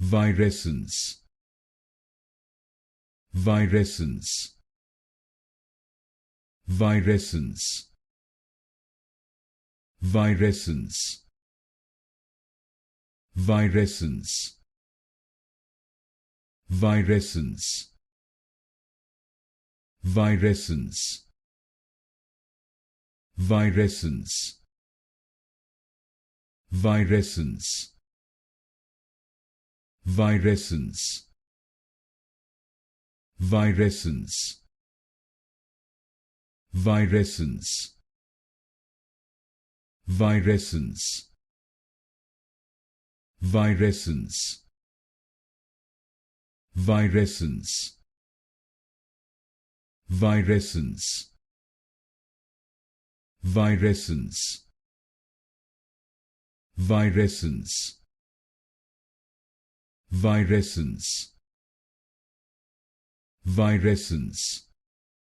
Virescence, virescence, virescence, virescence, virescence, virescence, virescence, virescence, virescence, virescence, virescence, virescence, virescence, virescence, virescence, virescence, virescence, virescence, virescence, virescence,